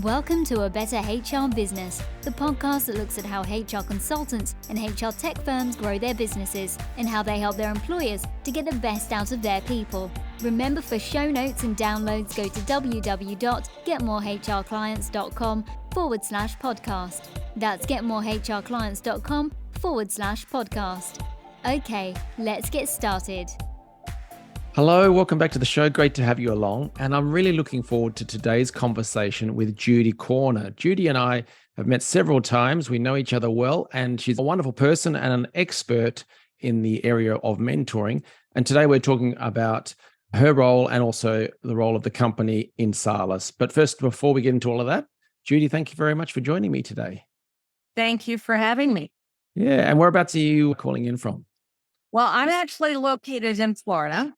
Welcome to A Better HR Business, the podcast that looks at how HR consultants and HR tech firms grow their businesses and how they help their employers to get the best out of their people. Remember, for show notes and downloads, go to www.getmorehrclients.com/podcast. That's getmorehrclients.com/podcast. Okay, let's get started. Hello, welcome back to the show. Great to have you along. And I'm really looking forward to today's conversation with Judy Corner. Judy and I have met several times. We know each other well, and she's a wonderful person and an expert in the area of mentoring. And today we're talking about her role and also the role of the company Insala. But first, before we get into all of that, Judy, thank you very much for joining me today. Thank you for having me. Yeah, and whereabouts are you calling in from? Well, I'm actually located in Florida,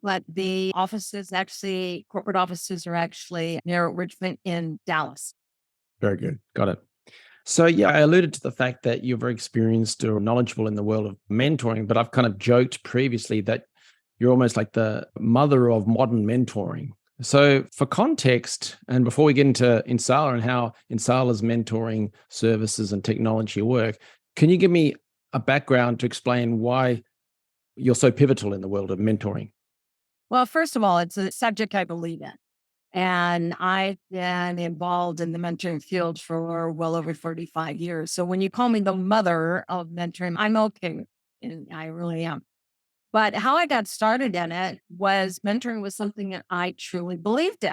but the corporate offices are actually near Richmond in Dallas. Very good. Got it. So yeah, I alluded to the fact that you're very experienced or knowledgeable in the world of mentoring, but I've kind of joked previously that you're almost like the mother of modern mentoring. So for context, and before we get into Insala and how Insala's mentoring services and technology work, can you give me a background to explain why you're so pivotal in the world of mentoring? Well, first of all, it's a subject I believe in. And I've been involved in the mentoring field for well over 35 years. So when you call me the mother of mentoring, I'm okay. And I really am. But how I got started in it was mentoring was something that I truly believed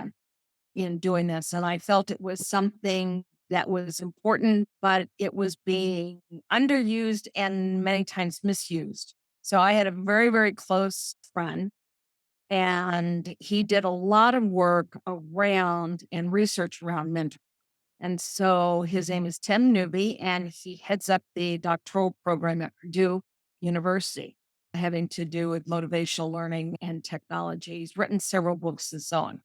in doing this. And I felt it was something that was important, but it was being underused and many times misused. So I had a very, very close friend, and he did a lot of work around and research around mentoring. And so his name is Tim Newby, and he heads up the doctoral program at Purdue University, having to do with motivational learning and technology. He's written several books and so on.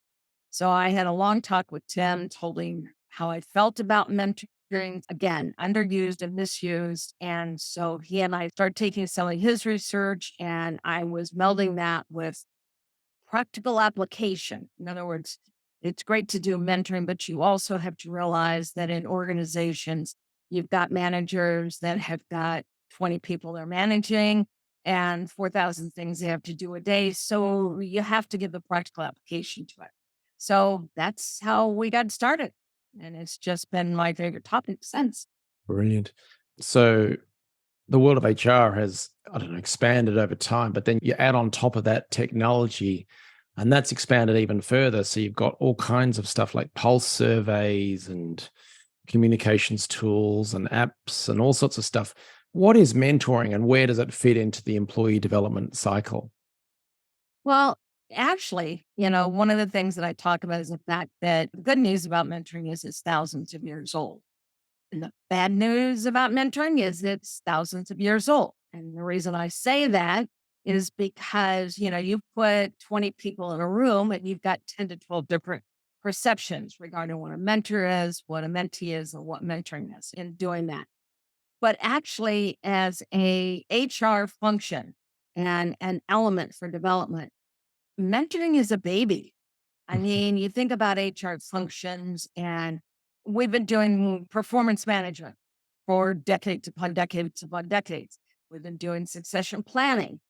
So I had a long talk with Tim, told him how I felt about mentoring, again, underused and misused. And so he and I started taking some of his research, and I was melding that with practical application. In other words, it's great to do mentoring, but you also have to realize that in organizations, you've got managers that have got 20 people they're managing and 4,000 things they have to do a day. So you have to give the practical application to it. So that's how we got started. And it's just been my favorite topic since. Brilliant. So the world of HR has, expanded over time, but then you add on top of that technology, and that's expanded even further. So you've got all kinds of stuff like pulse surveys and communications tools and apps and all sorts of stuff. What is mentoring and where does it fit into the employee development cycle? Well, actually, one of the things that I talk about is the fact that the good news about mentoring is it's thousands of years old. And the bad news about mentoring is it's thousands of years old. And the reason I say that is because, you put 20 people in a room and you've got 10 to 12 different perceptions regarding what a mentor is, what a mentee is, and what mentoring is in doing that. But actually, as a HR function and an element for development, mentoring is a baby. I mean, you think about HR functions, and we've been doing performance management for decades upon decades upon decades. We've been doing succession planning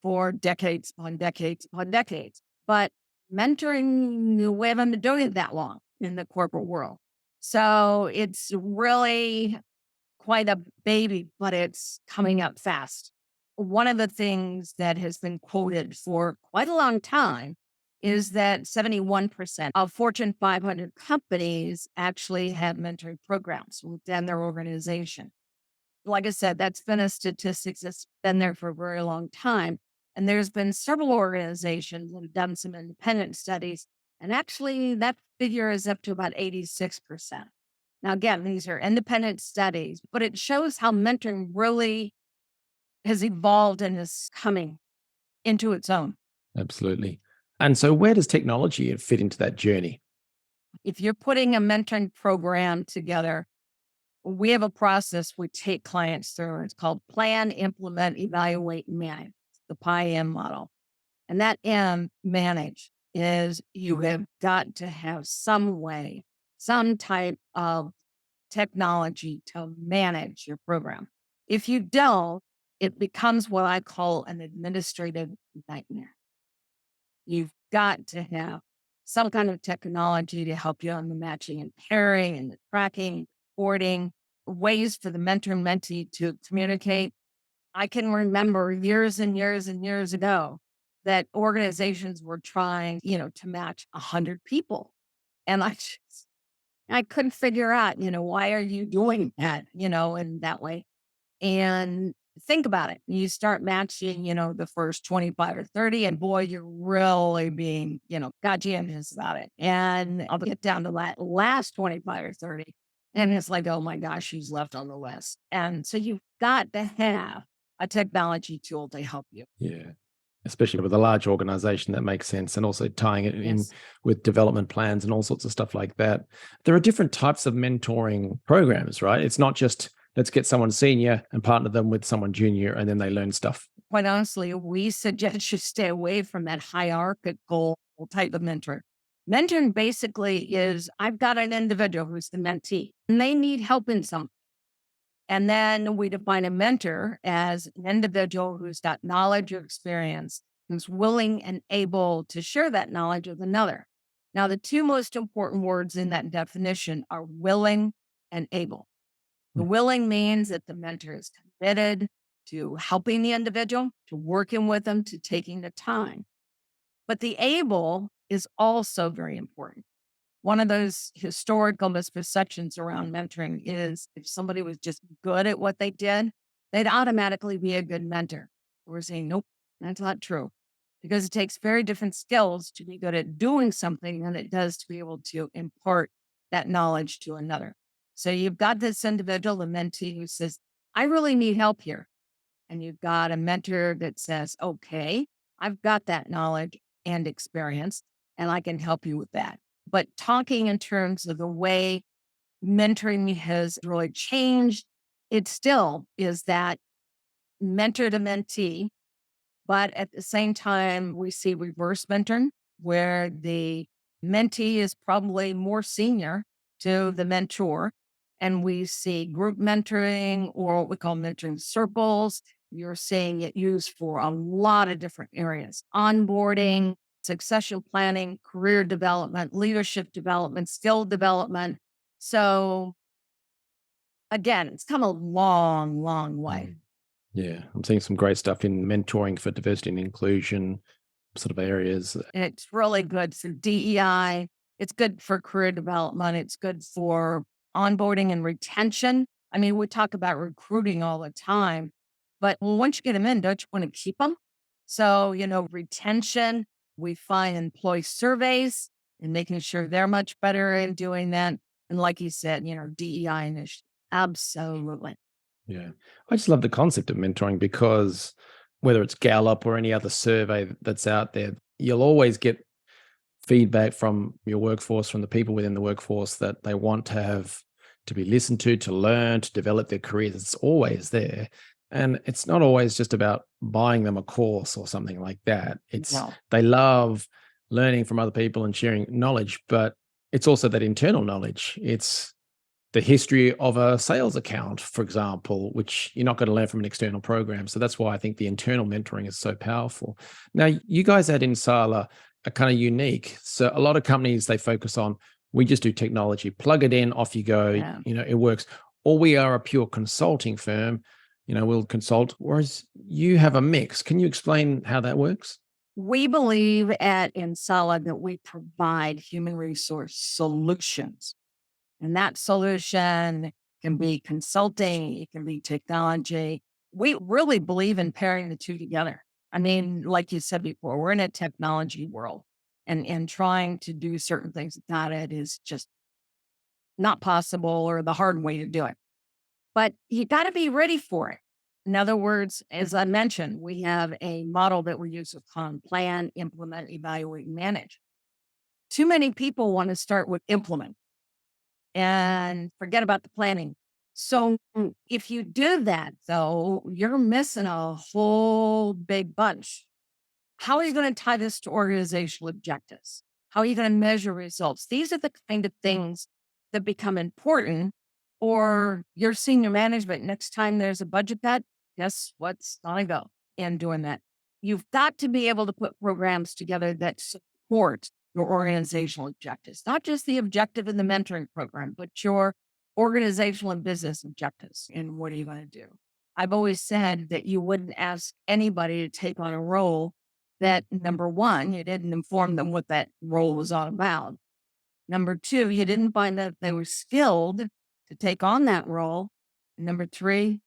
for decades upon decades upon decades. But mentoring, we haven't been doing it that long in the corporate world. So it's really quite a baby, but it's coming up fast. One of the things that has been quoted for quite a long time is that 71% of Fortune 500 companies actually have mentoring programs within their organization. Like I said, that's been a statistic that's been there for a very long time. And there's been several organizations that have done some independent studies. And actually, that figure is up to about 86%. Now, again, these are independent studies, but it shows how mentoring really has evolved and is coming into its own. Absolutely. And so where does technology fit into that journey? If you're putting a mentoring program together, we have a process we take clients through. It's called Plan, Implement, Evaluate, Manage, the PIM model. And that M, manage, is you have got to have some way some type of technology to manage your program. If you don't, it becomes what I call an administrative nightmare. You've got to have some kind of technology to help you on the matching and pairing and the tracking, reporting, ways for the mentor and mentee to communicate. I can remember years and years and years ago that organizations were trying, to match 100 people. And I couldn't figure out, why are you doing that, in that way? And think about it. You start matching, the first 25 or 30, and boy, you're really being, conscientious about it. And I'll get down to that last 25 or 30. And it's like, oh my gosh, she's left on the list. And so you've got to have a technology tool to help you. Yeah. Especially with a large organization, that makes sense. And also tying it in Yes. with development plans and all sorts of stuff like that. There are different types of mentoring programs, right? It's not just let's get someone senior and partner them with someone junior and then they learn stuff. Quite honestly, we suggest you stay away from that hierarchical type of mentor. Mentoring basically is I've got an individual who's the mentee and they need help in something. And then we define a mentor as an individual who's got knowledge or experience, who's willing and able to share that knowledge with another. Now, the two most important words in that definition are willing and able. The willing means that the mentor is committed to helping the individual, to working with them, to taking the time. But the able is also very important. One of those historical misperceptions around mentoring is if somebody was just good at what they did, they'd automatically be a good mentor. We're saying, nope, that's not true. Because it takes very different skills to be good at doing something than it does to be able to impart that knowledge to another. So you've got this individual, the mentee, who says, I really need help here. And you've got a mentor that says, okay, I've got that knowledge and experience, and I can help you with that. But talking in terms of the way mentoring has really changed, it still is that mentor to mentee. But at the same time, we see reverse mentoring where the mentee is probably more senior to the mentor. And we see group mentoring or what we call mentoring circles. You're seeing it used for a lot of different areas: onboarding, succession planning, career development, leadership development, skill development. So again, it's come a long, long way. Yeah. I'm seeing some great stuff in mentoring for diversity and inclusion sort of areas. And it's really good for DEI. It's good for career development. It's good for onboarding and retention. I mean, we talk about recruiting all the time, but once you get them in, don't you want to keep them? So, retention, we find employee surveys and making sure they're much better in doing that. And like you said, DEI initiatives. Absolutely. Yeah. I just love the concept of mentoring because whether it's Gallup or any other survey that's out there, you'll always get feedback from your workforce, from the people within the workforce that they want to have to be listened to learn, to develop their careers. It's always there. And it's not always just about buying them a course or something like that. It's No. they love learning from other people and sharing knowledge, but it's also that internal knowledge. It's the history of a sales account, for example, which you're not going to learn from an external program. So that's why I think the internal mentoring is so powerful. Now, you guys at Insala are kind of unique. So a lot of companies, they focus on, we just do technology, plug it in, off you go, Yeah. it works. Or we are a pure consulting firm, we'll consult, whereas you have a mix. Can you explain how that works? We believe at Insala that we provide human resource solutions. And that solution can be consulting, it can be technology. We really believe in pairing the two together. I mean, like you said before, we're in a technology world and trying to do certain things without it is just not possible or the hard way to do it. But you got to be ready for it. In other words, as I mentioned, we have a model that we use called plan, implement, evaluate, and manage. Too many people want to start with implement and forget about the planning. So if you do that, though, you're missing a whole big bunch. How are you going to tie this to organizational objectives? How are you going to measure results? These are the kind of things that become important, or your senior management, next time there's a budget cut, guess what's gonna go in doing that? You've got to be able to put programs together that support your organizational objectives, not just the objective in the mentoring program, but your organizational and business objectives. And what are you going to do? I've always said that you wouldn't ask anybody to take on a role that, number one, you didn't inform them what that role was all about. Number two, you didn't find that they were skilled to take on that role. And number three,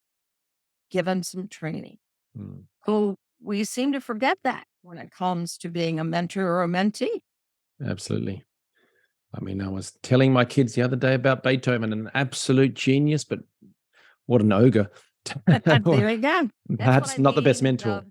give them some training. Mm, So we seem to forget that when it comes to being a mentor or a mentee. absolutely. I mean, I was telling my kids the other day about Beethoven, an absolute genius, but what an ogre. There you go. That's what Perhaps I not the best mean. mentor.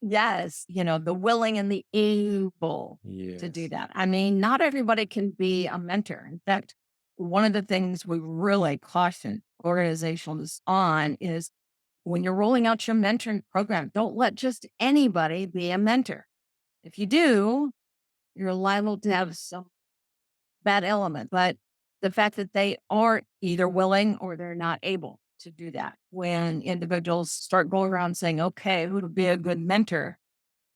Yes, the willing and the able to do Yes, that. I mean, not everybody can be a mentor. In fact, one of the things we really caution organizations on is when you're rolling out your mentoring program, don't let just anybody be a mentor. If you do, you're liable to have some bad element. But the fact that they are either willing or they're not able to do that. When individuals start going around saying, okay, who would be a good mentor?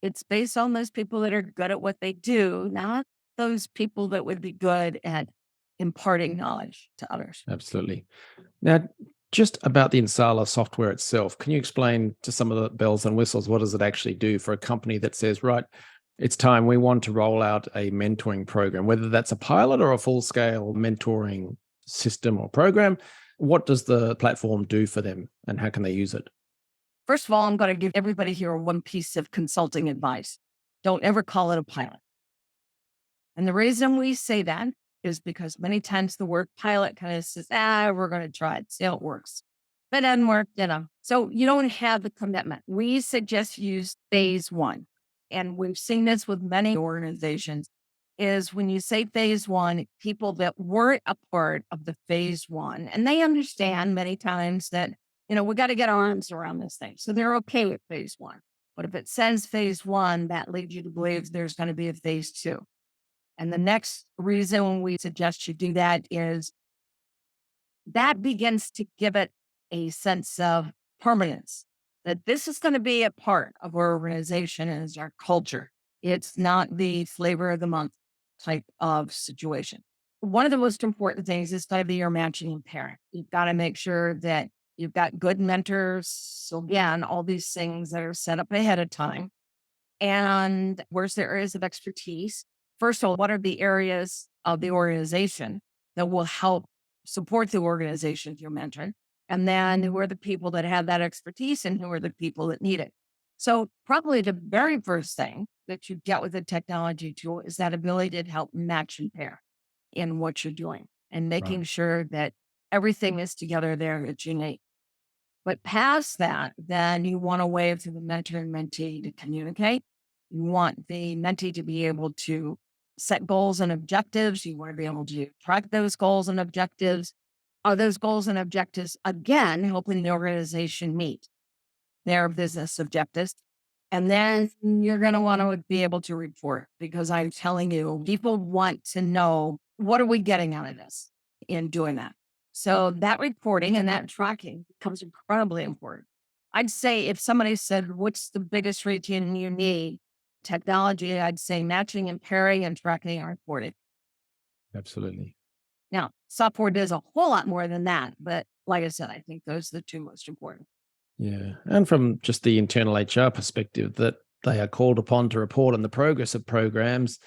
It's based on those people that are good at what they do, not those people that would be good at imparting knowledge to others. absolutely. Now, just about the Insala software itself, can you explain to some of the bells and whistles, what does it actually do for a company that says, right, it's time we want to roll out a mentoring program, whether that's a pilot or a full scale mentoring system or program? What does the platform do for them and how can they use it? First of all, I'm going to give everybody here one piece of consulting advice. Don't ever call it a pilot. And the reason we say that is because many times the word pilot kind of says, we're going to try it, see how it works. But it doesn't work. So you don't have the commitment. We suggest you use phase one. And we've seen this with many organizations, is when you say phase one, people that weren't a part of the phase one, and they understand many times that, we got to get our arms around this thing. So they're okay with phase one. But if it says phase one, that leads you to believe there's going to be a phase two. And the next reason we suggest you do that is that begins to give it a sense of permanence, that this is going to be a part of our organization and is our culture. It's not the flavor of the month type of situation. One of the most important things is going to be your matching and pairing. You've got to make sure that you've got good mentors. So again, all these things that are set up ahead of time. And where's the areas of expertise? First of all, what are the areas of the organization that will help support the organization you're mentoring? And then who are the people that have that expertise and who are the people that need it? So probably the very first thing that you get with a technology tool is that ability to help match and pair in what you're doing and Right. making sure that everything is together there that's unique. But past that, then you want a way for the mentor and mentee to communicate. You want the mentee to be able to set goals and objectives. You want to be able to track those goals and objectives. Are those goals and objectives, again, helping the organization meet their business objectives? And then you're going to want to be able to report, because I'm telling you, people want to know, what are we getting out of this in doing that? So that reporting and that tracking becomes incredibly important. I'd say if somebody said, what's the biggest routine you need? Technology, I'd say matching and pairing and tracking and reporting. Absolutely. Now, software does a whole lot more than that. But like I said, I think those are the two most important. Yeah. And from just the internal HR perspective, that they are called upon to report on the progress of programs,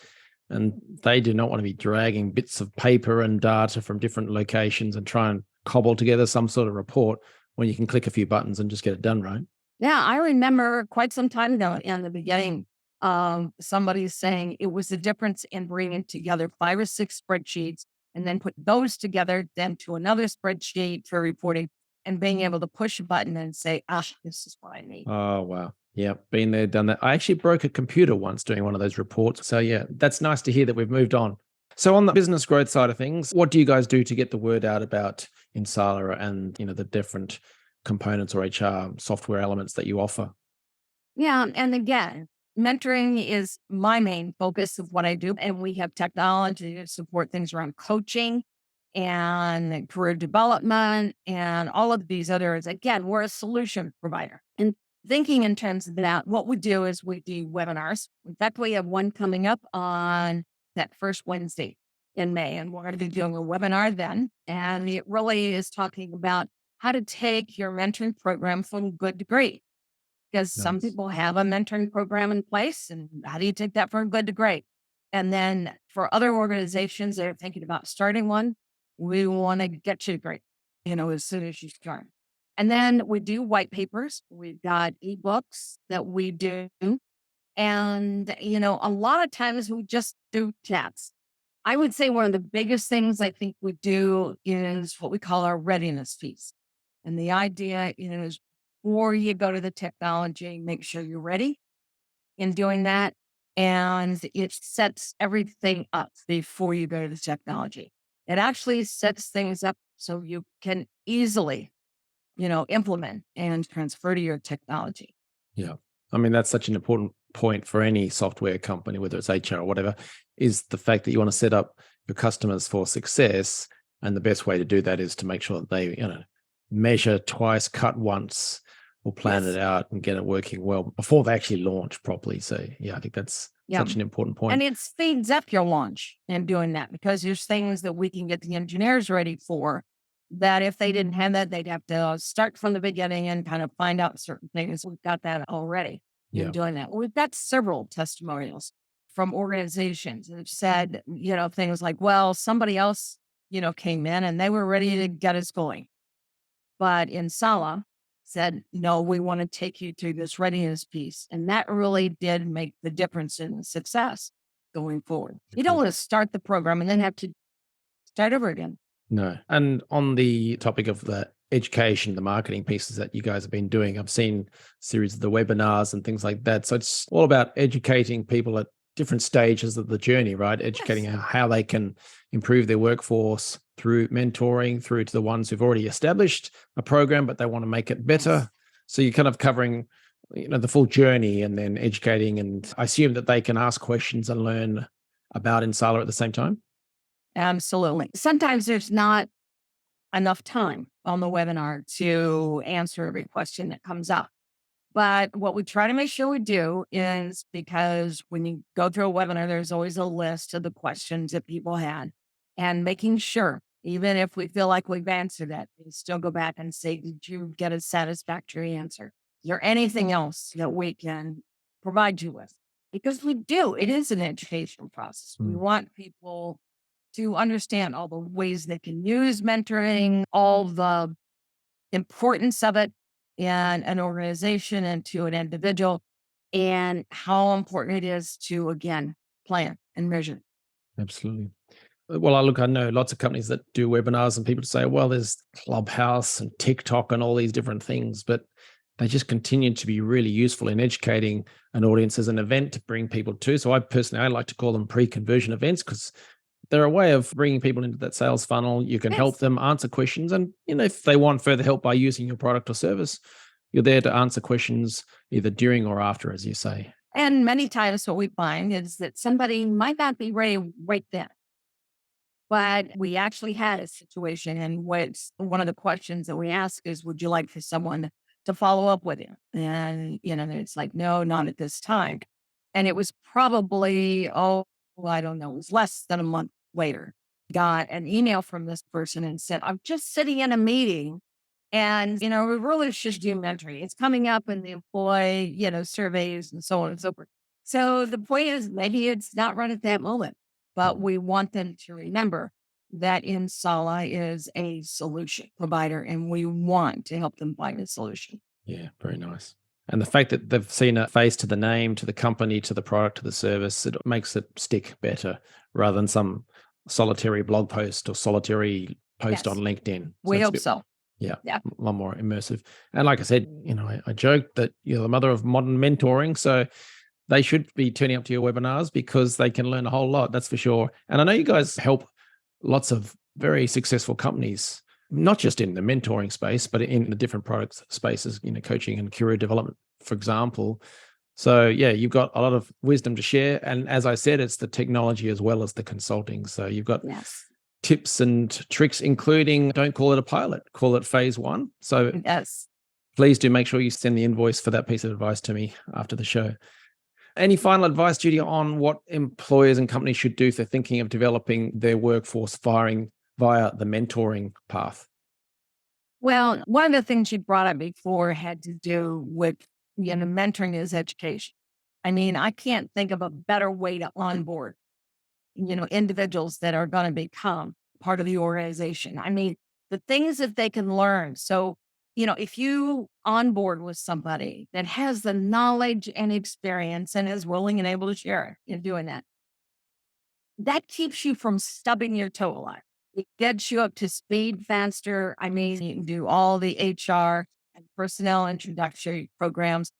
and they do not want to be dragging bits of paper and data from different locations and try and cobble together some sort of report when you can click a few buttons and just get it done, right? Yeah, I remember quite some time ago in the beginning, somebody saying it was the difference in bringing together 5 or 6 spreadsheets and then put those together, then to another spreadsheet for reporting, and being able to push a button and say, this is what I need. Oh, wow. Yeah, been there, done that. I actually broke a computer once doing one of those reports. So yeah, that's nice to hear that we've moved on. So on the business growth side of things, what do you guys do to get the word out about Insala and the different components or HR software elements that you offer? Yeah. And again, mentoring is my main focus of what I do. And we have technology to support things around coaching. and career development and all of these others. Again, we're a solution provider. And thinking in terms of that, what we do is we do webinars. In fact, we have one coming up on that first Wednesday in May, and we're going to be doing a webinar then. And it really is talking about how to take your mentoring program from good to great. Because some Nice. people have a mentoring program in place, and how do you take that from good to great? And then for other organizations that are thinking about starting one, we want to get you to great, as soon as you start. And then we do white papers. We've got ebooks that we do. And, a lot of times we just do chats. I would say one of the biggest things I think we do is what we call our readiness piece. And the idea is before you go to the technology, make sure you're ready in doing that. And it sets everything up before you go to the technology. It actually sets things up so you can easily, implement and transfer to your technology. Yeah. I mean, that's such an important point for any software company, whether it's HR or whatever, is the fact that you want to set up your customers for success. And the best way to do that is to make sure that they, measure twice, cut once, or plan Yes. it out and get it working well before they actually launch properly. So yeah, I think that's Yeah. such an important point. And it speeds up your launch in doing that, because there's things that we can get the engineers ready for that if they didn't have that, they'd have to start from the beginning and kind of find out certain things. We've got that already Yeah. in doing that. We've got several testimonials from organizations that have said, things like, well, somebody else, came in and they were ready to get us going. But Insala said, no, we want to take you through this readiness piece. And that really did make the difference in the success going forward. You don't want to start the program and then have to start over again. No. And on the topic of the education, the marketing pieces that you guys have been doing, I've seen series of the webinars and things like that. So it's all about educating people at different stages of the journey, right? Educating how they can improve their workforce through mentoring, through to the ones who've already established a program, but they want to make it better. Yes. So you're kind of covering, the full journey and then educating. And I assume that they can ask questions and learn about Insala at the same time. Absolutely. Sometimes there's not enough time on the webinar to answer every question that comes up. But what we try to make sure we do is, because when you go through a webinar, there's always a list of the questions that people had, and making sure, even if we feel like we've answered it, we still go back and say, did you get a satisfactory answer? Is there anything else that we can provide you with? Because we do. It is an educational process. We want people to understand all the ways they can use mentoring, all the importance of it in an organization and to an individual, and how important it is to, again, plan and measure. Absolutely. Well, I know lots of companies that do webinars and people say, well, there's Clubhouse and TikTok and all these different things, but they just continue to be really useful in educating an audience as an event to bring people to. So I like to call them pre-conversion events, because they're a way of bringing people into that sales funnel. You can help them answer questions. And, if they want further help by using your product or service, you're there to answer questions either during or after, as you say. And many times what we find is that somebody might not be ready right then. But we actually had a situation in which one of the questions that we ask is, would you like for someone to follow up with you? And, it's like, no, not at this time. And it was probably, I don't know, it was less than a month later, got an email from this person and said, I'm just sitting in a meeting and, we really should do mentoring. It's coming up in the employee, surveys and so on and so forth. So the point is, maybe it's not right at that moment, but we want them to remember that Insala is a solution provider and we want to help them find a solution. Yeah, very nice. And the fact that they've seen a face to the name, to the company, to the product, to the service, it makes it stick better rather than some solitary blog post or solitary post on LinkedIn. So We hope so. Yeah, a lot more immersive. And like I said, I joked that you're the mother of modern mentoring. So they should be turning up to your webinars because they can learn a whole lot, that's for sure. And I know you guys help lots of very successful companies, not just in the mentoring space, but in the different product spaces, coaching and career development, for example. So yeah, you've got a lot of wisdom to share. And as I said, it's the technology as well as the consulting. So you've got tips and tricks, including don't call it a pilot, call it phase one. So Yes. please do make sure you send the invoice for that piece of advice to me after the show. Any final advice, Judy, on what employers and companies should do if they're thinking of developing their workforce firing via the mentoring path? Well, one of the things you brought up before had to do with, mentoring is education. I mean, I can't think of a better way to onboard, individuals that are going to become part of the organization. I mean, the things that they can learn. So, if you onboard with somebody that has the knowledge and experience and is willing and able to share it in doing that, that keeps you from stubbing your toe a lot. It gets you up to speed faster. I mean, you can do all the HR and personnel introductory programs.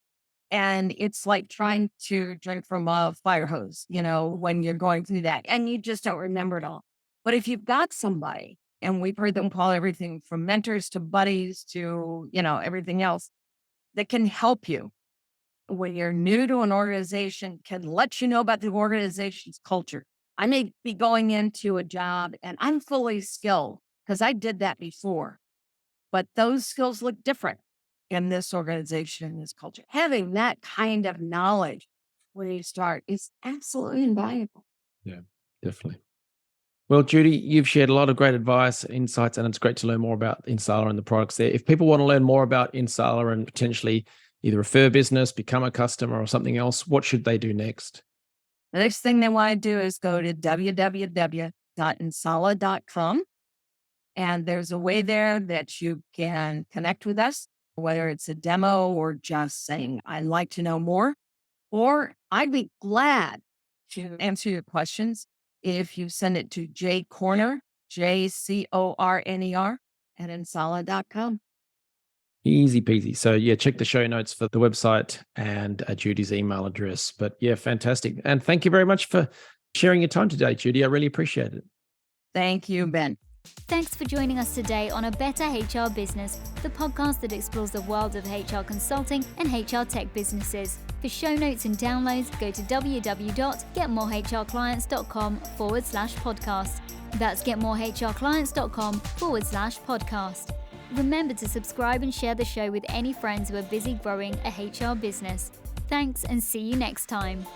And it's like trying to drink from a fire hose, when you're going through that and you just don't remember it all. But if you've got somebody, and we've heard them call everything from mentors to buddies to, everything else that can help you when you're new to an organization, can let you know about the organization's culture. I may be going into a job and I'm fully skilled because I did that before, but those skills look different in this organization, in this culture. Having that kind of knowledge when you start is absolutely invaluable. Yeah, definitely. Well, Judy, you've shared a lot of great advice, insights, and it's great to learn more about Insala and the products there. If people want to learn more about Insala and potentially either refer business, become a customer, or something else, what should they do next? The next thing they want to do is go to www.insala.com. And there's a way there that you can connect with us, whether it's a demo or just saying, I'd like to know more, or I'd be glad to answer your questions if you send it to jcorner, JCORNER at insala.com. Easy peasy. So yeah, check the show notes for the website and Judy's email address. But yeah, fantastic. And thank you very much for sharing your time today, Judy. I really appreciate it. Thank you, Ben. Thanks for joining us today on A Better HR Business, the podcast that explores the world of HR consulting and HR tech businesses. For show notes and downloads, go to www.getmorehrclients.com/podcast. That's getmorehrclients.com/podcast. Remember to subscribe and share the show with any friends who are busy growing a HR business. Thanks and see you next time.